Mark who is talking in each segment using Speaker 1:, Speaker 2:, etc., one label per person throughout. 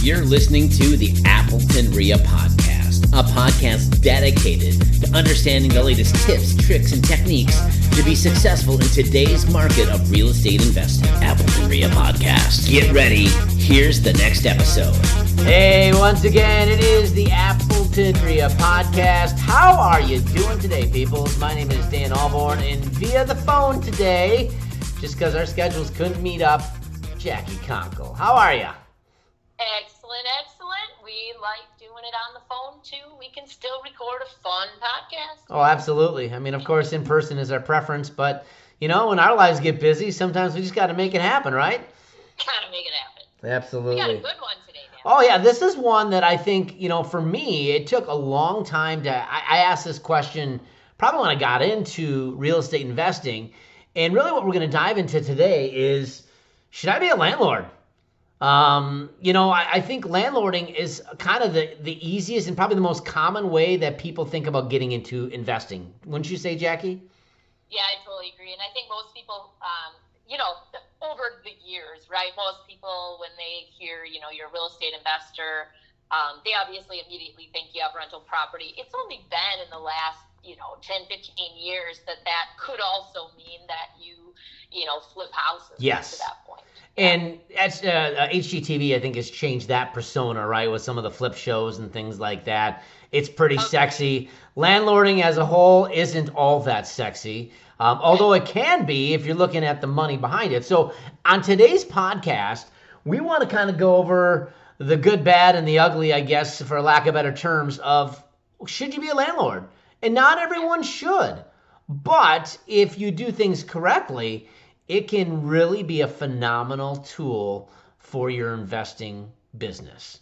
Speaker 1: You're listening to the Appleton REIA podcast, a podcast dedicated to understanding the latest tips, tricks, and techniques to be successful in today's market of real estate investing. Appleton REIA podcast. Get ready. Here's the next episode.
Speaker 2: Hey, once again, it is the Appleton REIA podcast. How are you doing today, people? My name is Dan Alborn, and via the phone today, just because our schedules couldn't meet up, Jacci Conkle. How are you?
Speaker 3: Excellent. We like doing it on the phone, too. We can still record a fun podcast.
Speaker 2: Oh, absolutely. I mean, of course, in person is our preference, but, you know, when our lives get busy, sometimes we just got to make it happen, right?
Speaker 3: Gotta make it happen.
Speaker 2: Absolutely.
Speaker 3: We got a good one today, Dan.
Speaker 2: Oh, yeah, this is one that I think, you know, for me, it took a long time to, I asked this question probably when I got into real estate investing, and really what we're going to dive into today is, should I be a landlord? I think landlording is kind of the easiest and probably the most common way that people think about getting into investing. Wouldn't you say, Jacci?
Speaker 3: Yeah, I totally agree. And I think most people, over the years, right? Most people, when they hear, you're a real estate investor, they obviously immediately think you have rental property. It's only been in the last, 10, 15 years that could also mean that you flip houses
Speaker 2: yes.
Speaker 3: to that point.
Speaker 2: And that's HGTV, I think, has changed that persona, right, with some of the flip shows and things like that. It's pretty sexy. Landlording as a whole isn't all that sexy, although it can be if you're looking at the money behind it. So on today's podcast, we want to kind of go over the good, bad, and the ugly, I guess, for lack of better terms, of should you be a landlord? And not everyone should. But if you do things correctly, it can really be a phenomenal tool for your investing business.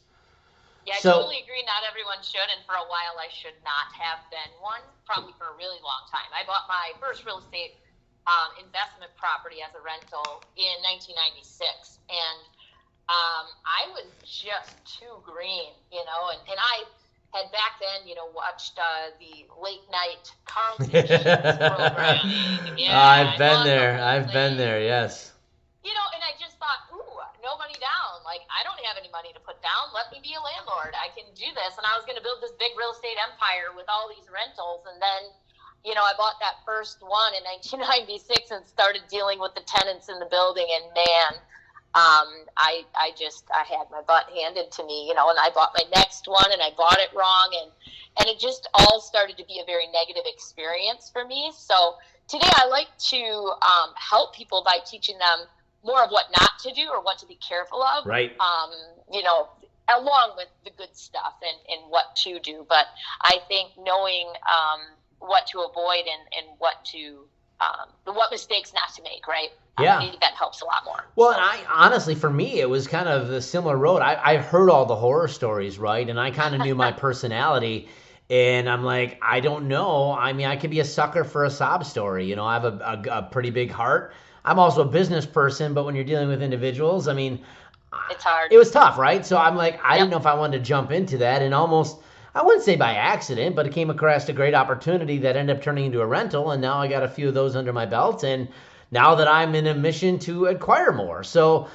Speaker 3: Yeah, I totally agree. Not everyone should, and for a while I should not have been one, probably for a really long time. I bought my first real estate investment property as a rental in 1996, and I was just too green, and I had back then, watched the late night Carlton program. Yeah,
Speaker 2: I've been there, yes.
Speaker 3: And I just thought, no money down. Like, I don't have any money to put down. Let me be a landlord. I can do this. And I was going to build this big real estate empire with all these rentals. And then, I bought that first one in 1996 and started dealing with the tenants in the building. And man, I had my butt handed to me, and I bought my next one and I bought it wrong. And it just all started to be a very negative experience for me. So today I like to help people by teaching them more of what not to do or what to be careful of.
Speaker 2: Right.
Speaker 3: Along with the good stuff and what to do. But I think knowing what to avoid and what mistakes not to make, right?
Speaker 2: Yeah.
Speaker 3: I think that helps a lot more.
Speaker 2: Well, and I honestly, for me, it was kind of a similar road. I heard all the horror stories, right? And I kind of knew my personality. And I'm like, I don't know. I mean, I could be a sucker for a sob story. I have a pretty big heart. I'm also a business person, but when you're dealing with individuals, I mean,
Speaker 3: it's hard.
Speaker 2: It was tough, right? So I'm like, I didn't know if I wanted to jump into that, and almost, I wouldn't say by accident, but it came across a great opportunity that ended up turning into a rental, and now I got a few of those under my belt, and now that I'm in a mission to acquire more. So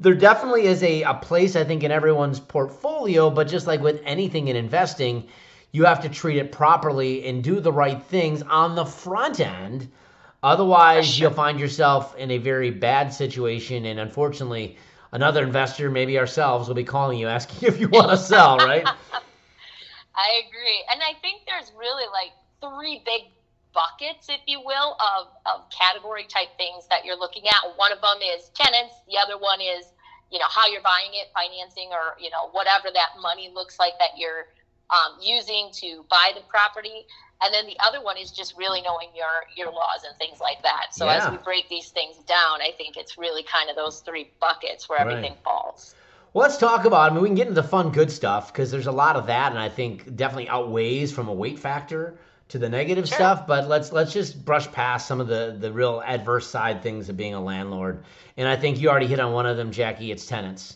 Speaker 2: there definitely is a place, I think, in everyone's portfolio, but just like with anything in investing, you have to treat it properly and do the right things on the front end. Otherwise, you'll find yourself in a very bad situation, and unfortunately, another investor, maybe ourselves, will be calling you asking if you want to sell, right?
Speaker 3: I agree. And I think there's really like three big buckets, if you will, of category type things that you're looking at. One of them is tenants. The other one is, how you're buying it, financing, or, whatever that money looks like that you're using to buy the property. And then the other one is just really knowing your laws and things like that. So as we break these things down, I think it's really kind of those three buckets where everything falls.
Speaker 2: Well, let's talk about, we can get into the fun, good stuff, because there's a lot of that, and I think definitely outweighs from a weight factor to the negative stuff, but let's just brush past some of the real adverse side things of being a landlord. And I think you already hit on one of them, Jacci. It's tenants.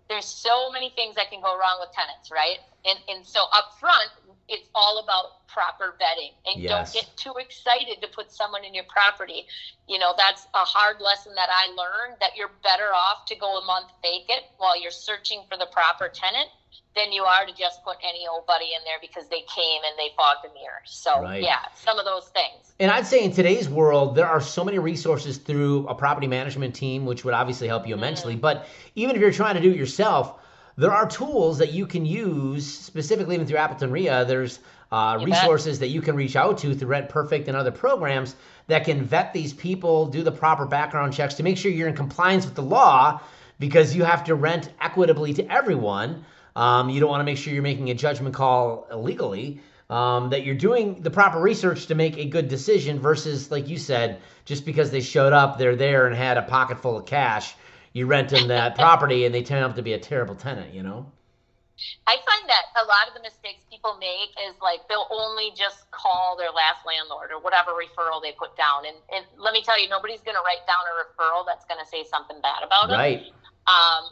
Speaker 3: There's so many things that can go wrong with tenants, right? And so up front, it's all about proper vetting, and
Speaker 2: Yes.
Speaker 3: don't get too excited to put someone in your property. That's a hard lesson that I learned, that you're better off to go a month vacant while you're searching for the proper tenant than you are to just put any old buddy in there because they came and they fogged the mirror. So
Speaker 2: Right.
Speaker 3: yeah, some of those things.
Speaker 2: And I'd say in today's world, there are so many resources through a property management team, which would obviously help you immensely. But even if you're trying to do it yourself, there are tools that you can use, specifically even through Appleton REIA. There's resources that you can reach out to through Rent Perfect and other programs that can vet these people, do the proper background checks to make sure you're in compliance with the law, because you have to rent equitably to everyone. You don't want to make sure you're making a judgment call illegally, that you're doing the proper research to make a good decision versus, like you said, just because they showed up, they're there and had a pocket full of cash, you rent them that property and they turn out to be a terrible tenant,
Speaker 3: I find that a lot of the mistakes people make is like they'll only just call their last landlord or whatever referral they put down. And let me tell you, nobody's going to write down a referral that's going to say something bad about them.
Speaker 2: Right.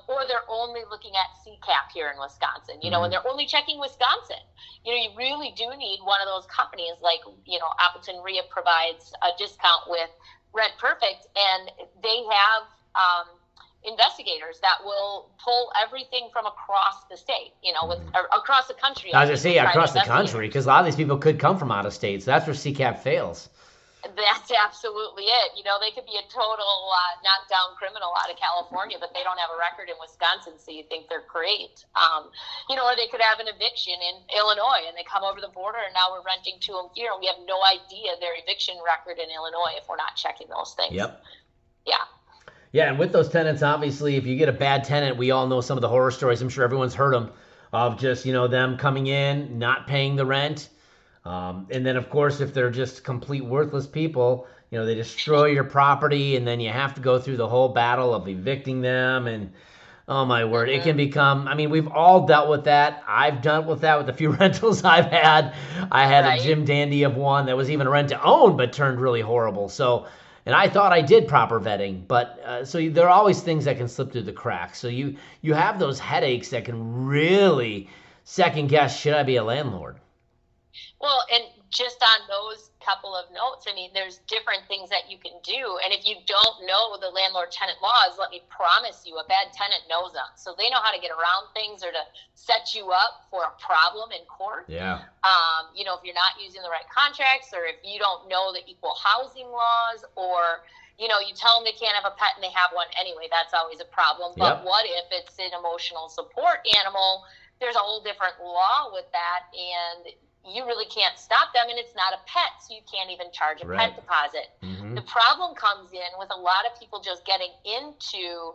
Speaker 3: Or they're only looking at CCAP here in Wisconsin, and they're only checking Wisconsin. You really do need one of those companies like, Appleton REIA provides a discount with Rent Perfect, and they have investigators that will pull everything from across the state, or across the country.
Speaker 2: I was going to say across the country, because a lot of these people could come from out of state. So that's where CCAP fails.
Speaker 3: That's absolutely it. They could be a total knockdown criminal out of California, but they don't have a record in Wisconsin, so you think they're great. Or they could have an eviction in Illinois, and they come over the border, and now we're renting to them here, and we have no idea their eviction record in Illinois if we're not checking those things.
Speaker 2: Yep.
Speaker 3: Yeah.
Speaker 2: Yeah, and with those tenants, obviously, if you get a bad tenant, we all know some of the horror stories. I'm sure everyone's heard them of just, them coming in, not paying the rent. And then, of course, if they're just complete worthless people, they destroy your property, and then you have to go through the whole battle of evicting them. And, oh, my word, it can become, we've all dealt with that. I've dealt with that with a few rentals I've had. I had a Jim Dandy of one that was even a rent to own, but turned really horrible. So, and I thought I did proper vetting, but so there are always things that can slip through the cracks. So you have those headaches that can really second guess, should I be a landlord?
Speaker 3: Well, and just on those couple of notes, there's different things that you can do. And if you don't know the landlord-tenant laws, let me promise you, a bad tenant knows them. So they know how to get around things or to set you up for a problem in court.
Speaker 2: Yeah.
Speaker 3: If you're not using the right contracts, or if you don't know the equal housing laws, or, you tell them they can't have a pet and they have one anyway, that's always a problem. But what if it's an emotional support animal? There's a whole different law with that, and you really can't stop them, and it's not a pet, so you can't even charge a pet deposit. The problem comes in with a lot of people just getting into,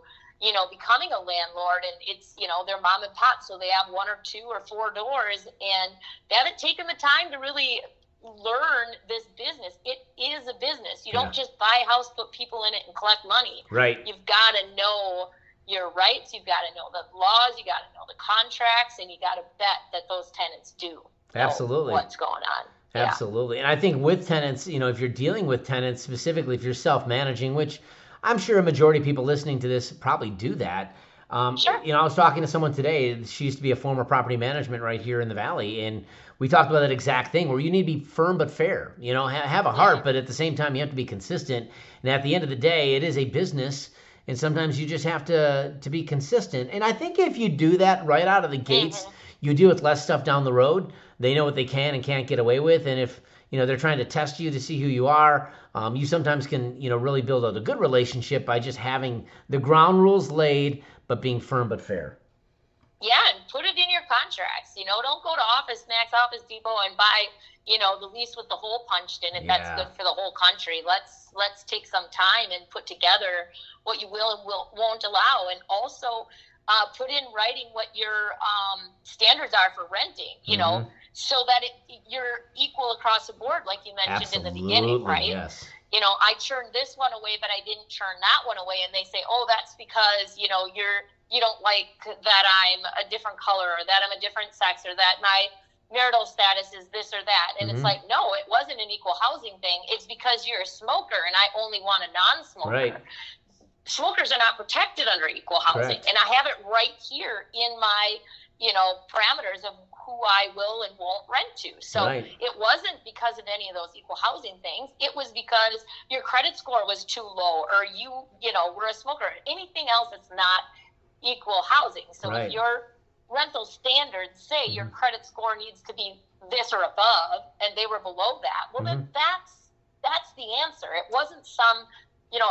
Speaker 3: becoming a landlord, and it's, they're mom and pop, so they have 1 or 2 or 4 doors, and they haven't taken the time to really learn this business. It is a business. You don't just buy a house, put people in it, and collect money.
Speaker 2: Right.
Speaker 3: You've got to know your rights, you've got to know the laws, you got to know the contracts, and you got to bet that those tenants do.
Speaker 2: Absolutely.
Speaker 3: What's going on.
Speaker 2: Absolutely. And I think with tenants, if you're dealing with tenants, specifically if you're self-managing, which I'm sure a majority of people listening to this probably do that.
Speaker 3: Sure.
Speaker 2: I was talking to someone today. She used to be a former property management right here in the Valley. And we talked about that exact thing where you need to be firm but fair, have a heart, but at the same time, you have to be consistent. And at the end of the day, it is a business. And sometimes you just have to be consistent. And I think if you do that right out of the gates, you deal with less stuff down the road. They know what they can and can't get away with. And if, they're trying to test you to see who you are, you sometimes can, really build out a good relationship by just having the ground rules laid, but being firm but fair.
Speaker 3: Yeah, and put it in your contracts. Don't go to Office Max, Office Depot, and buy, the lease with the hole punched in it. That's good for the whole country. Let's take some time and put together what you will and won't allow, and also put in writing what your standards are for renting. So that you're equal across the board, like you mentioned in the beginning, right?
Speaker 2: Yes.
Speaker 3: I churned this one away, but I didn't churn that one away. And they say, oh, that's because, you don't like that I'm a different color, or that I'm a different sex, or that my marital status is this or that. And it's like, no, it wasn't an equal housing thing. It's because you're a smoker and I only want a non-smoker.
Speaker 2: Right.
Speaker 3: Smokers are not protected under equal housing.
Speaker 2: Correct.
Speaker 3: And I have it right here in my, parameters of who I will and won't rent to. So
Speaker 2: Right.
Speaker 3: it wasn't because of any of those equal housing things. It was because your credit score was too low, or you were a smoker. Anything else that's not equal housing. So
Speaker 2: Right.
Speaker 3: if your rental standards say your credit score needs to be this or above, and they were below that, well, then that's the answer. It wasn't some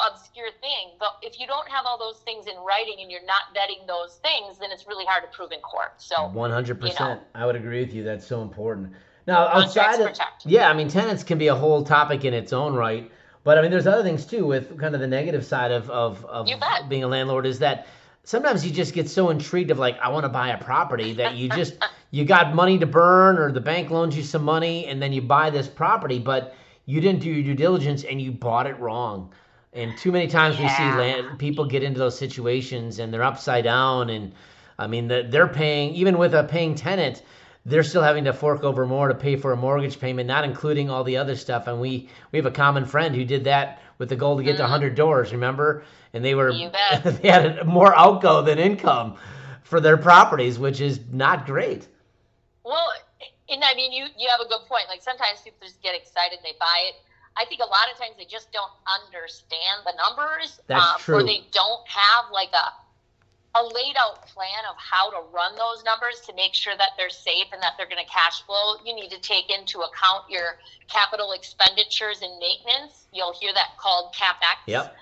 Speaker 3: obscure thing. But if you don't have all those things in writing and you're not vetting those things, then it's really hard to prove in court. So
Speaker 2: 100%. I would agree with you. That's so important. Now, outside of
Speaker 3: protect.
Speaker 2: tenants can be a whole topic in its own right. But I mean, there's other things too with kind of the negative side of
Speaker 3: You bet.
Speaker 2: being a landlord is that sometimes you just get so intrigued of like, I want to buy a property that you got money to burn, or the bank loans you some money and then you buy this property, but you didn't do your due diligence and you bought it wrong. And too many times we see people get into those situations and they're upside down. And I mean, they're paying, even with a paying tenant, they're still having to fork over more to pay for a mortgage payment, not including all the other stuff. And we have a common friend who did that with the goal to get to 100 doors, remember? And they had more outgo than income for their properties, which is not great.
Speaker 3: Well, and I mean, you have a good point. Like sometimes people just get excited and they buy it. I think a lot of times they just don't understand the numbers.
Speaker 2: That's true.
Speaker 3: Or they don't have like a laid out plan of how to run those numbers to make sure that they're safe and that they're going to cash flow. You need to take into account your capital expenditures and maintenance. You'll hear that called CapEx.
Speaker 2: Yep.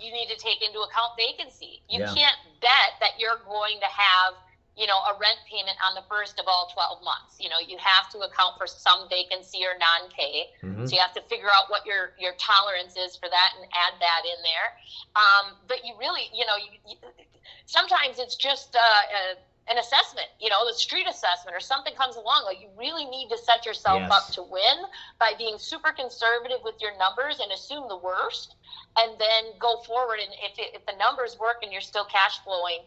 Speaker 3: You need to take into account vacancy. You
Speaker 2: Yeah.
Speaker 3: can't bet that you're going to have a rent payment on the first of all 12 months. You have to account for some vacancy or non-pay. So you have to figure out what your tolerance is for that and add that in there. But you really, sometimes it's just an assessment, the street assessment or something comes along. Like you really need to set yourself up to win by being super conservative with your numbers and assume the worst and then go forward. And if the numbers work and you're still cash flowing,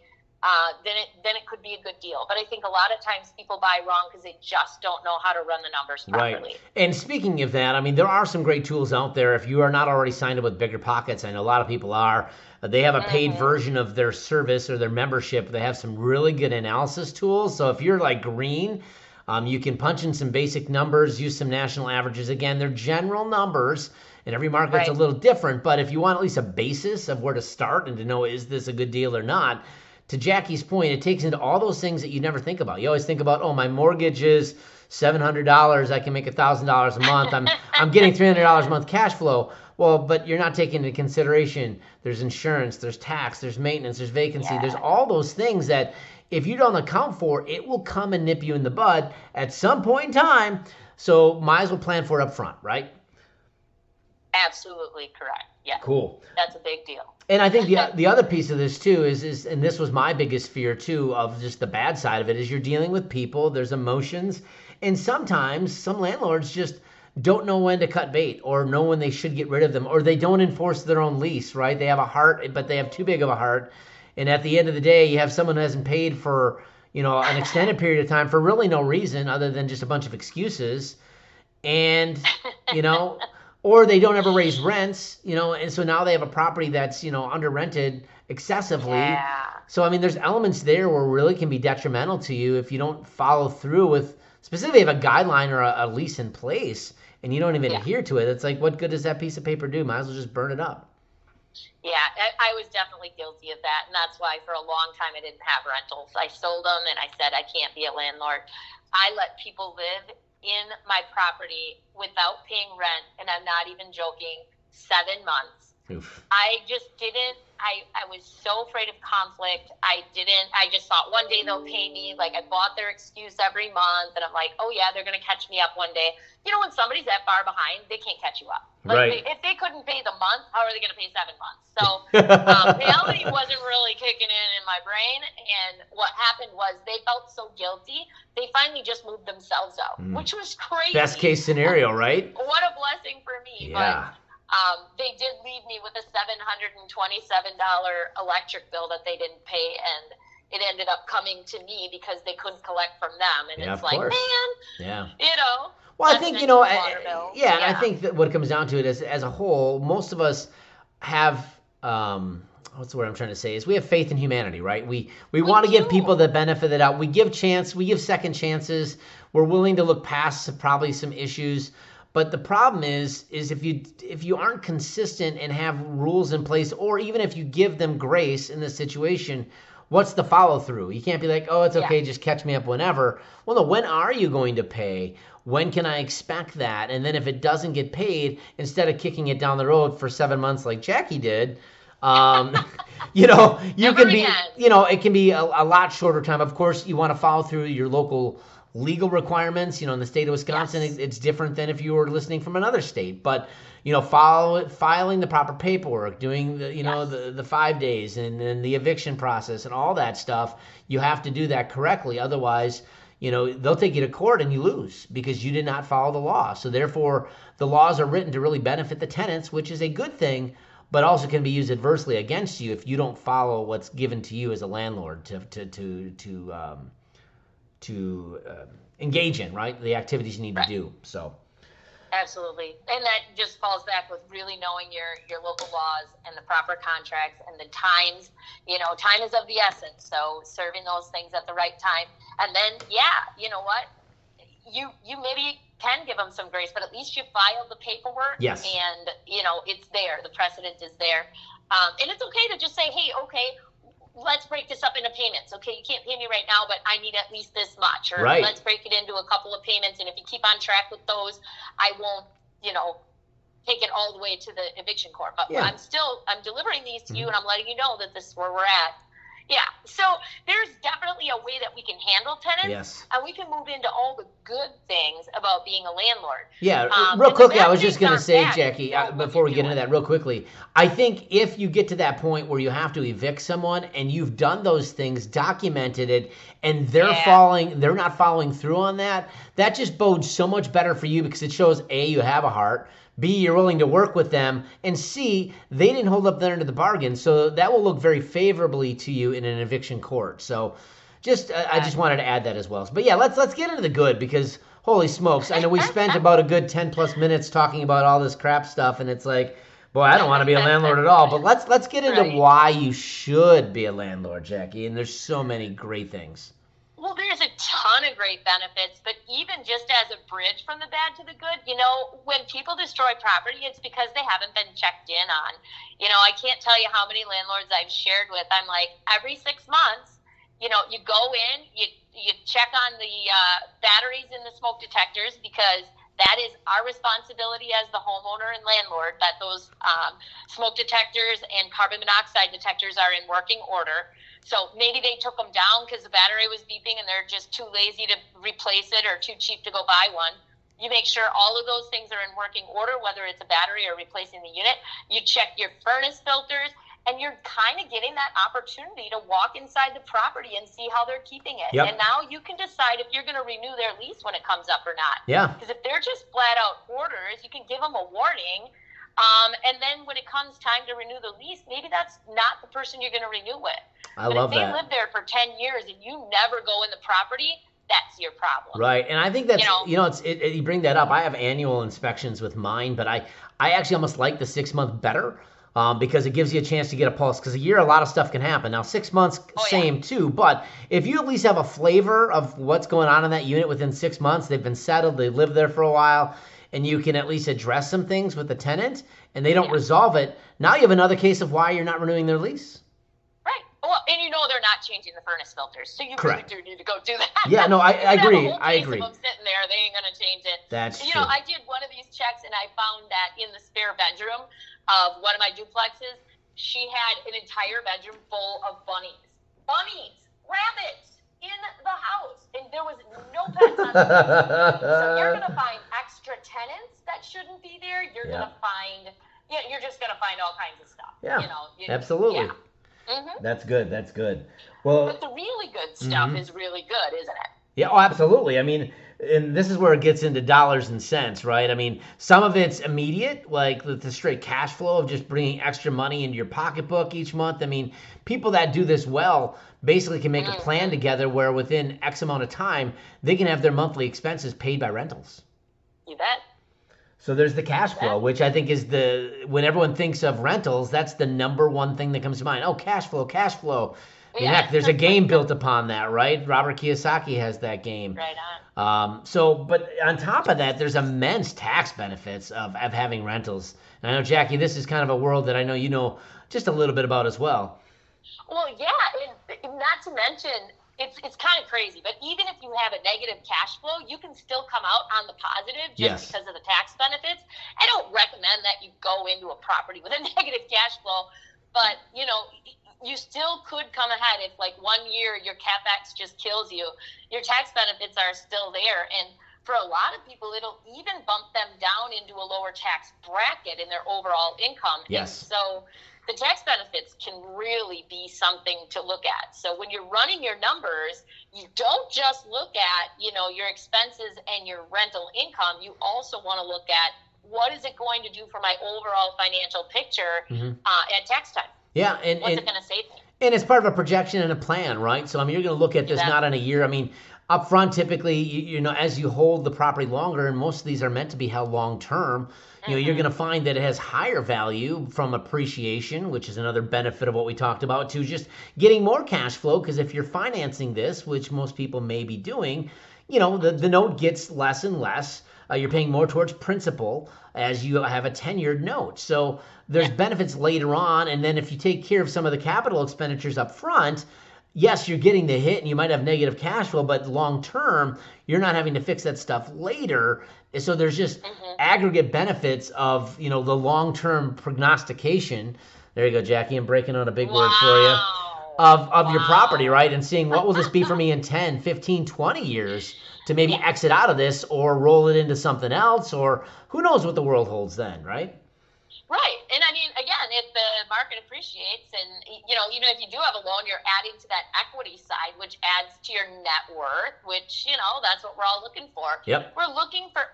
Speaker 3: then it could be a good deal. But I think a lot of times people buy wrong because they just don't know how to run the numbers properly.
Speaker 2: Right. And speaking of that, I mean, there are some great tools out there. If you are not already signed up with Bigger Pockets, I know a lot of people are. They have a paid version of their service or their membership. They have some really good analysis tools. So if you're like green, you can punch in some basic numbers, use some national averages. Again, they're general numbers, and every market's a little different. But if you want at least a basis of where to start and to know, is this a good deal or not? To Jackie's point, it takes into all those things that you never think about. You always think about, my mortgage is $700. I can make $1,000 a month. I'm getting $300 a month cash flow. Well, but you're not taking into consideration there's insurance, there's tax, there's maintenance, there's vacancy. There's all those things that if you don't account for, it will come and nip you in the bud at some point in time. So might as well plan for it up front, right?
Speaker 3: Absolutely correct. Yeah.
Speaker 2: Cool.
Speaker 3: That's a big deal.
Speaker 2: And I think the other piece of this too is, and this was my biggest fear too of just the bad side of it, is you're dealing with people, there's emotions, and sometimes some landlords just don't know when to cut bait or know when they should get rid of them, or they don't enforce their own lease, right? They have a heart, but they have too big of a heart. And at the end of the day, you have someone who hasn't paid for, an extended period of time for really no reason other than just a bunch of excuses. And, or they don't ever raise rents, and so now they have a property that's, under rented excessively.
Speaker 3: Yeah.
Speaker 2: So, I mean, there's elements there where it really can be detrimental to you if you don't follow through with, specifically if a guideline or a lease in place and you don't even adhere to it. It's like, what good does that piece of paper do? Might as well just burn it up.
Speaker 3: Yeah, I was definitely guilty of that, and that's why for a long time I didn't have rentals. I sold them, and I said I can't be a landlord. I let people live in my property without paying rent, and I'm not even joking, 7 months.
Speaker 2: Oof.
Speaker 3: I just didn't. I was so afraid of conflict. I just thought one day they'll pay me. Like I bought their excuse every month, and I'm like, oh yeah, they're gonna catch me up one day. When somebody's that far behind, they can't catch you up. Like,
Speaker 2: right.
Speaker 3: If they couldn't pay the month, how are they gonna pay 7 months? So reality wasn't really kicking in my brain, and what happened was they felt so guilty. They finally just moved themselves out, which was crazy.
Speaker 2: Best case scenario, right?
Speaker 3: What a blessing for me.
Speaker 2: Yeah.
Speaker 3: But they did leave me with a $727 electric bill that they didn't pay, and it ended up coming to me because they couldn't collect from them. And it's like, man,
Speaker 2: Well, I think, and
Speaker 3: I
Speaker 2: think that what it comes down to it is, as a whole, most of us have, what's the word I'm trying to say is we have faith in humanity, right? We want to give people the benefit of the doubt. We give second chances. We're willing to look past probably some issues. But the problem is if you aren't consistent and have rules in place, or even if you give them grace in this situation, what's the follow through? You can't be like, oh, it's okay, just catch me up whenever. Well, no, when are you going to pay? When can I expect that? And then if it doesn't get paid, instead of kicking it down the road for 7 months like Jacci did, you can be, it can be a lot shorter time. Of course, you want to follow through your local legal requirements. In the state of Wisconsin, it's different than if you were listening from another state. But filing the proper paperwork, doing the 5 days, and then the eviction process and all that stuff. You have to do that correctly. Otherwise, they'll take you to court and you lose because you did not follow the law. So therefore, the laws are written to really benefit the tenants, which is a good thing, but also can be used adversely against you if you don't follow what's given to you as a landlord to engage in, right? The activities you need to do. So.
Speaker 3: Absolutely. And that just falls back with really knowing your local laws and the proper contracts and the times. Time is of the essence. So serving those things at the right time. And then, you know what? You maybe can give them some grace, but at least you filed the paperwork.
Speaker 2: Yes.
Speaker 3: And, it's there. The precedent is there. And it's okay to just say, hey, okay, let's break this up into payments. Okay, you can't pay me right now, but I need at least this much. Or let's break it into a couple of payments, and if you keep on track with those, I won't, take it all the way to the eviction court. But I'm delivering these to you, and I'm letting you know that this is where we're at. Yeah, so there's definitely a way that we can handle tenants, and we can move into all the good things about being a landlord.
Speaker 2: Yeah, real quickly, I was just going to say, Jacci, before we get into that real quickly, I think if you get to that point where you have to evict someone and you've done those things, documented it, and they're not following through on that, that just bodes so much better for you because it shows, A, you have a heart, B, you're willing to work with them, and C, they didn't hold up their end of the bargain, so that will look very favorably to you in an eviction court. So I just wanted to add that as well. But yeah, let's get into the good because holy smokes, I know we spent about a good 10 plus minutes talking about all this crap stuff, and it's like, boy, I don't want to be a landlord at all. But let's get into why you should be a landlord, Jacci, and there's so many great things.
Speaker 3: Well, there's a ton of great benefits, but even just as a bridge from the bad to the good, when people destroy property, it's because they haven't been checked in on. I can't tell you how many landlords I've shared with. I'm like, every 6 months, you go in, you check on the batteries in the smoke detectors because that is our responsibility as the homeowner and landlord, that those smoke detectors and carbon monoxide detectors are in working order. So maybe they took them down because the battery was beeping and they're just too lazy to replace it or too cheap to go buy one. You make sure all of those things are in working order, whether it's a battery or replacing the unit. You check your furnace filters, and you're kind of getting that opportunity to walk inside the property and see how they're keeping it.
Speaker 2: Yep.
Speaker 3: And now you can decide if you're going to renew their lease when it comes up or not.
Speaker 2: Yeah.
Speaker 3: Because if they're just flat out orders, you can give them a warning. And then when it comes time to renew the lease, maybe that's not the person you're going to renew with.
Speaker 2: But if
Speaker 3: they live there for 10 years and you never go in the property, that's your problem.
Speaker 2: Right. And I think that's, you bring that up. I have annual inspections with mine, but I actually almost like the 6 month better because it gives you a chance to get a pulse. Because a year, a lot of stuff can happen. Now, 6 months, same too. But if you at least have a flavor of what's going on in that unit within 6 months, they've been settled, they lived there for a while, and you can at least address some things with the tenant and they don't resolve it, now you have another case of why you're not renewing their lease.
Speaker 3: Right. Well, and they're not changing the furnace filters, so you really do need to go do that.
Speaker 2: Yeah, no, I agree.
Speaker 3: I agree. Of them sitting there, they ain't gonna change it.
Speaker 2: That's true.
Speaker 3: I did one of these checks, and I found that in the spare bedroom of one of my duplexes, she had an entire bedroom full of bunnies, rabbits in the house, and there was no pets on the house. So you're gonna find extra tenants that shouldn't be there. You're gonna find, you're just gonna find all kinds of stuff.
Speaker 2: Yeah, absolutely.
Speaker 3: Yeah. Mm-hmm.
Speaker 2: That's good. Well,
Speaker 3: but the really good stuff is really good, isn't it?
Speaker 2: Yeah, absolutely. I mean, and this is where it gets into dollars and cents, right? I mean, some of it's immediate, like the straight cash flow of just bringing extra money into your pocketbook each month. I mean, people that do this well basically can make a plan together where within X amount of time, they can have their monthly expenses paid by rentals.
Speaker 3: You bet.
Speaker 2: So there's the cash flow, which I think is when everyone thinks of rentals, that's the number one thing that comes to mind. Oh, cash flow, cash flow. I mean, heck, there's a game built upon that, right? Robert Kiyosaki has that game.
Speaker 3: Right on.
Speaker 2: But on top of that, there's immense tax benefits of having rentals. And I know, Jackie, this is kind of a world that I know you know just a little bit about as well.
Speaker 3: Well, yeah, and not to mention, it's kind of crazy, but even if you have a negative cash flow, you can still come out on the positive just because of the tax benefits. I don't recommend that you go into a property with a negative cash flow, but, you know, you still could come ahead if, like, 1 year your CapEx just kills you. Your tax benefits are still there, and for a lot of people, it'll even bump them down into a lower tax bracket in their overall income.
Speaker 2: Yes.
Speaker 3: And so the tax benefits can really be something to look at. So when you're running your numbers, you don't just look at, you know, your expenses and your rental income. You also want to look at what is it going to do for my overall financial picture at tax time.
Speaker 2: Yeah,
Speaker 3: what's it going to save me?
Speaker 2: And it's part of a projection and a plan, right? So I mean, you're going to look at this not in a year. I mean, up front, typically, you know, as you hold the property longer, and most of these are meant to be held long term, you know, you're going to find that it has higher value from appreciation, which is another benefit of what we talked about, to just getting more cash flow. Because if you're financing this, which most people may be doing, you know, the note gets less and less. You're paying more towards principal as you have a tenured note. So there's benefits later on. And then if you take care of some of the capital expenditures up front, yes, you're getting the hit and you might have negative cash flow, but long term, you're not having to fix that stuff later. So there's just aggregate benefits of, you know, the long-term prognostication. There you go, Jackie. I'm breaking out a big word for you. Of your property, right? And seeing what will this be for me in 10, 15, 20 years to maybe exit out of this or roll it into something else, or who knows what the world holds then, right?
Speaker 3: Right. And I mean, again, if the market appreciates and, you know, even if you do have a loan, you're adding to that equity side, which adds to your net worth, which, you know, that's what we're all looking for.
Speaker 2: Yep.
Speaker 3: We're looking for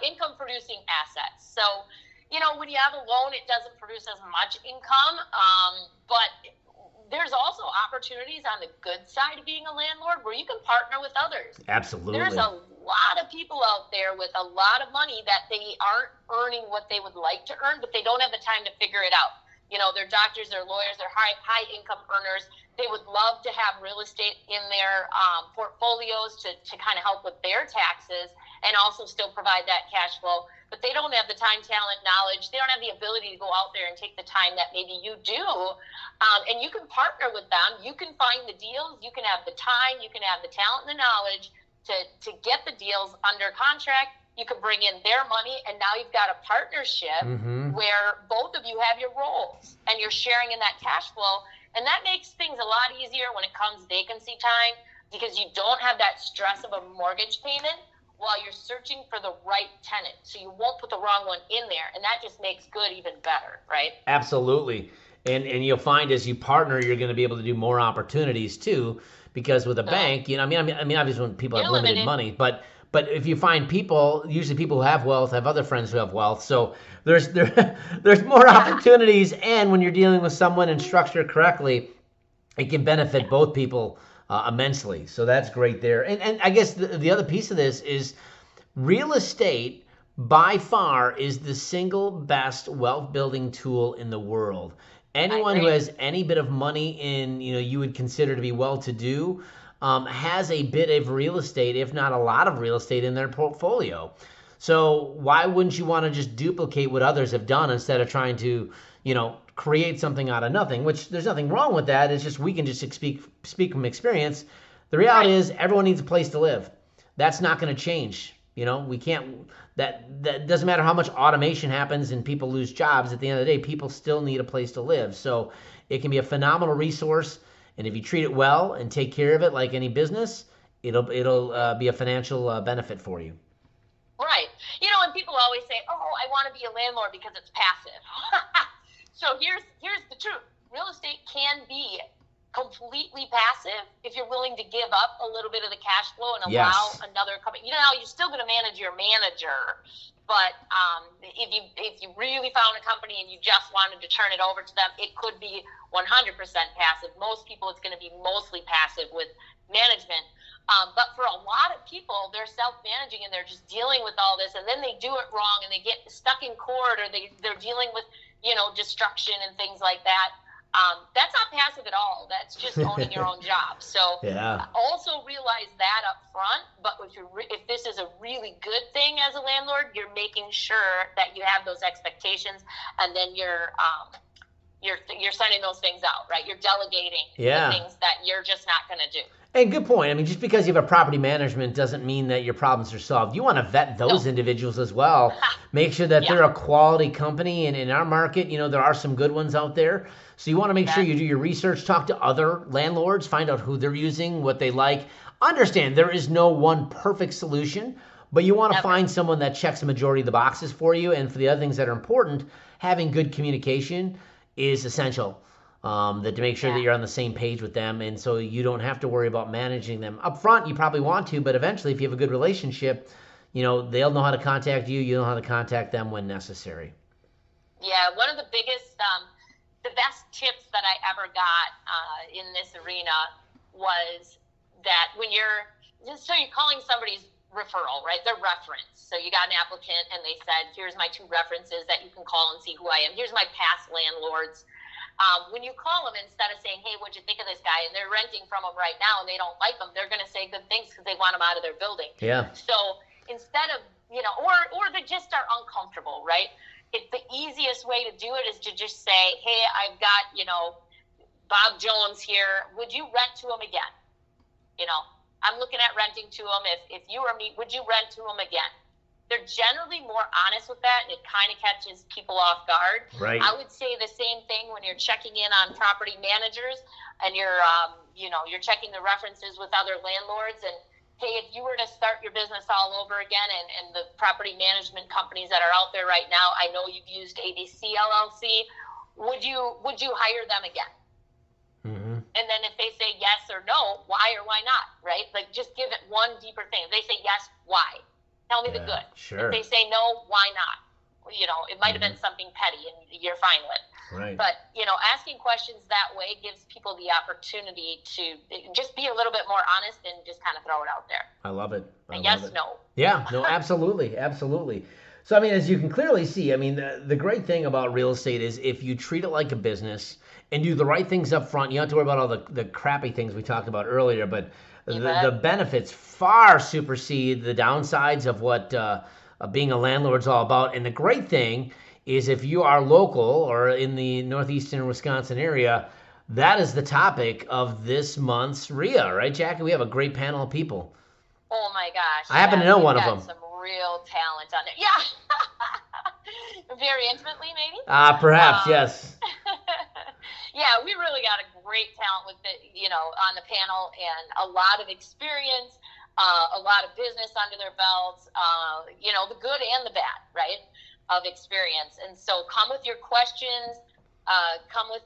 Speaker 3: income producing assets. So, you know, when you have a loan, it doesn't produce as much income, but there's also opportunities on the good side of being a landlord where you can partner with others.
Speaker 2: Absolutely.
Speaker 3: There's a lot of people out there with a lot of money that they aren't earning what they would like to earn, but they don't have the time to figure it out. You know, they're doctors, they're lawyers, they're high income earners. They would love to have real estate in their portfolios to kind of help with their taxes and also still provide that cash flow. But they don't have the time, talent, knowledge. They don't have the ability to go out there and take the time that maybe you do. And you can partner with them. You can find the deals. You can have the time. You can have the talent and the knowledge to get the deals under contract. You can bring in their money, and now you've got a partnership where both of you have your roles, and you're sharing in that cash flow. And that makes things a lot easier when it comes vacancy time, because you don't have that stress of a mortgage payment while you're searching for the right tenant. So you won't put the wrong one in there, and that just makes good even better, right?
Speaker 2: Absolutely. And you'll find as you partner, you're going to be able to do more opportunities too, because with a bank, you know, I mean, obviously when people have limited money, but if you find people, usually people who have wealth have other friends who have wealth. So there's more opportunities, and when you're dealing with someone and structured correctly, it can benefit both people immensely. So that's great there. And I guess the other piece of this is real estate by far is the single best wealth building tool in the world. Anyone who has any bit of money in, you know, you would consider to be well-to-do, has a bit of real estate, if not a lot of real estate in their portfolio. So why wouldn't you want to just duplicate what others have done instead of trying to, you know, create something out of nothing, which there's nothing wrong with that. It's just we can just speak from experience. The reality is everyone needs a place to live. That's not going to change. You know, we can't, that doesn't matter how much automation happens and people lose jobs. At the end of the day, people still need a place to live. So it can be a phenomenal resource. And if you treat it well and take care of it like any business, it'll be a financial benefit for you.
Speaker 3: Right. You know, and people always say, oh, I want to be a landlord because it's passive. So here's the truth. Real estate can be completely passive if you're willing to give up a little bit of the cash flow and allow another company. You know, you're still going to manage your manager, but if you really found a company and you just wanted to turn it over to them, it could be 100% passive. Most people, it's going to be mostly passive with management. But for a lot of people, they're self-managing and they're just dealing with all this, and then they do it wrong and they get stuck in court, or they're dealing with, destruction and things like that. That's not passive at all. That's just owning your own job. So also realize that up front. But if this is a really good thing as a landlord, you're making sure that you have those expectations, and then you're sending those things out, right? You're delegating the things that you're just not going to do.
Speaker 2: And good point. I mean, just because you have a property management doesn't mean that your problems are solved. You want to vet those individuals as well. Make sure that they're a quality company. And in our market, there are some good ones out there. So you want to make sure you do your research, talk to other landlords, find out who they're using, what they like. Understand there is no one perfect solution, but you want to find someone that checks the majority of the boxes for you. And for the other things that are important, having good communication is essential. To make sure that you're on the same page with them, and so you don't have to worry about managing them up front. You probably want to, but eventually, if you have a good relationship, they'll know how to contact you. You know how to contact them when necessary.
Speaker 3: Yeah, one of the biggest, the best tips that I ever got in this arena was that when you're calling somebody's referral, right? Their reference. So you got an applicant, and they said, "Here's my 2 references that you can call and see who I am. Here's my past landlords." When you call them, instead of saying, "Hey, what'd you think of this guy?" and they're renting from them right now and they don't like them, they're going to say good things because they want them out of their building. Yeah. So instead of, or they just are uncomfortable, right? The easiest way to do it is to just say, "Hey, I've got, Bob Jones here. Would you rent to him again? I'm looking at renting to him. If you or me, would you rent to him again?" They're generally more honest with that, and it kind of catches people off guard. Right. I would say the same thing when you're checking in on property managers, and you're checking the references with other landlords. And hey, if you were to start your business all over again, and the property management companies that are out there right now, I know you've used ABC LLC. Would you hire them again? Mm-hmm. And then if they say yes or no, why or why not? Right? Like, just give it one deeper thing. If they say yes, why? Tell me the good. Sure. If they say no, why not? It might have been something petty and you're fine with. Right. But, asking questions that way gives people the opportunity to just be a little bit more honest and just kind of throw it out there.
Speaker 2: I love it.
Speaker 3: No.
Speaker 2: Yeah, no, absolutely. Absolutely. So, as you can clearly see, the great thing about real estate is if you treat it like a business and do the right things up front, you don't have to worry about all the crappy things we talked about earlier, but the benefits far supersede the downsides of what being a landlord's all about. And the great thing is if you are local or in the northeastern Wisconsin area, that is the topic of this month's REIA, right, Jackie? We have a great panel of people.
Speaker 3: Oh, my gosh.
Speaker 2: I happen to know one of them.
Speaker 3: Some real talent on there. Yeah. Very intimately, maybe?
Speaker 2: Perhaps, yes.
Speaker 3: Yeah, we really got a great talent with it, on the panel, and a lot of experience, a lot of business under their belts, the good and the bad, right, of experience. And so come with your questions, come with,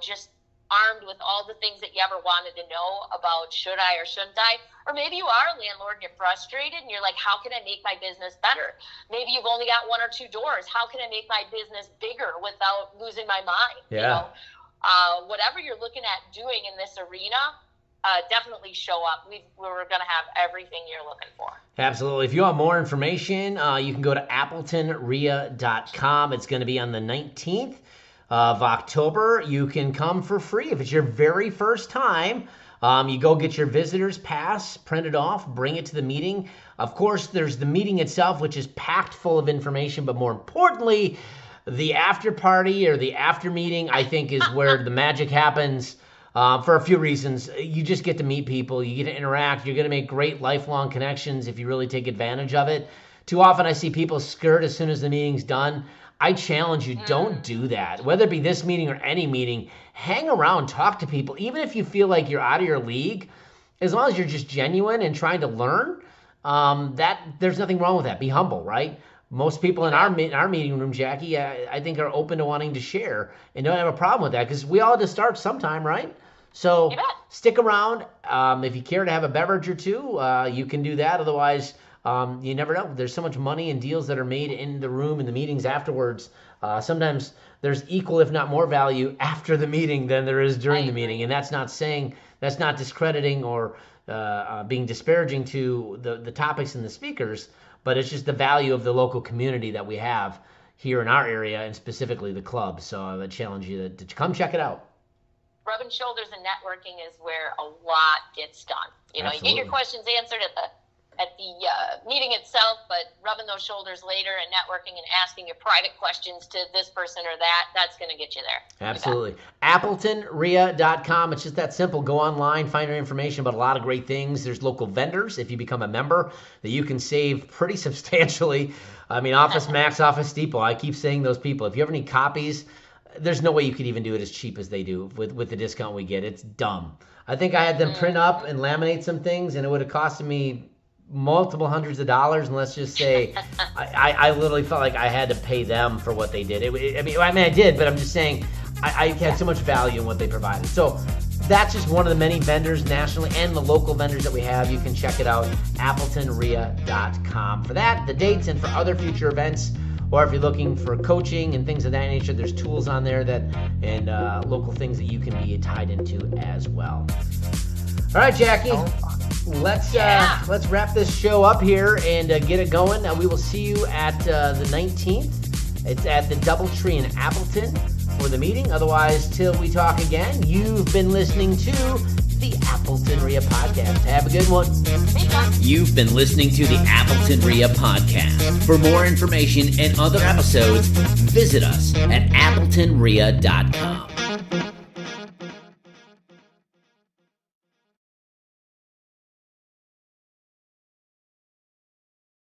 Speaker 3: just armed with all the things that you ever wanted to know about should I or shouldn't I? Or maybe you are a landlord and you're frustrated and you're like, how can I make my business better? Maybe you've only got 1 or 2 doors. How can I make my business bigger without losing my mind? Yeah. Whatever you're looking at doing in this arena, definitely show up. We're going to have everything you're looking for.
Speaker 2: Absolutely. If you want more information, you can go to appletonrea.com. It's going to be on the 19th of October. You can come for free. If it's your very first time, you go get your visitor's pass, print it off, bring it to the meeting. Of course, there's the meeting itself, which is packed full of information, but more importantly, the after party or the after meeting, I think, is where the magic happens for a few reasons. You just get to meet people. You get to interact. You're going to make great lifelong connections if you really take advantage of it. Too often I see people skirt as soon as the meeting's done. I challenge you, don't do that. Whether it be this meeting or any meeting, hang around, talk to people. Even if you feel like you're out of your league, as long as you're just genuine and trying to learn, there's nothing wrong with that. Be humble, right? Most people in our meeting room, Jackie, I think are open to wanting to share and don't have a problem with that because we all had to start sometime, right? So stick around. If you care to have a beverage or two, you can do that. Otherwise, you never know. There's so much money and deals that are made in the room and the meetings afterwards. Sometimes there's equal, if not more value after the meeting than there is during the meeting. And that's not discrediting or being disparaging to the topics and the speakers, but it's just the value of the local community that we have here in our area, and specifically the club. So I would challenge you to come check it out.
Speaker 3: Rubbing shoulders and networking is where a lot gets done. You know, Absolutely. You get your questions answered at the meeting itself, but rubbing those shoulders later and networking and asking your private questions to this person or that's going to get you there.
Speaker 2: Absolutely. AppletonREIA.com. It's just that simple. Go online, find your information about a lot of great things. There's local vendors, if you become a member, that you can save pretty substantially. I mean, Office Max, Office Depot, I keep saying those people. If you have any copies, there's no way you could even do it as cheap as they do with the discount we get. It's dumb. I think I had them print up and laminate some things, and it would have costed me multiple hundreds of dollars, and let's just say I literally felt like I had to pay them for what they did. I mean I did, but I'm just saying I had so much value in what they provided. So that's just one of the many vendors nationally and the local vendors that we have. You can check it out, AppletonREIA.com. For that, the dates, and for other future events, or if you're looking for coaching and things of that nature, there's tools on there and local things that you can be tied into as well. All right, Jackie. Let's wrap this show up here and get it going. We will see you at the 19th. It's at the Doubletree in Appleton for the meeting. Otherwise, till we talk again, you've been listening to the Appleton REIA Podcast. Have a good one.
Speaker 1: You've been listening to the Appleton REIA Podcast. For more information and other episodes, visit us at AppletonREIA.com.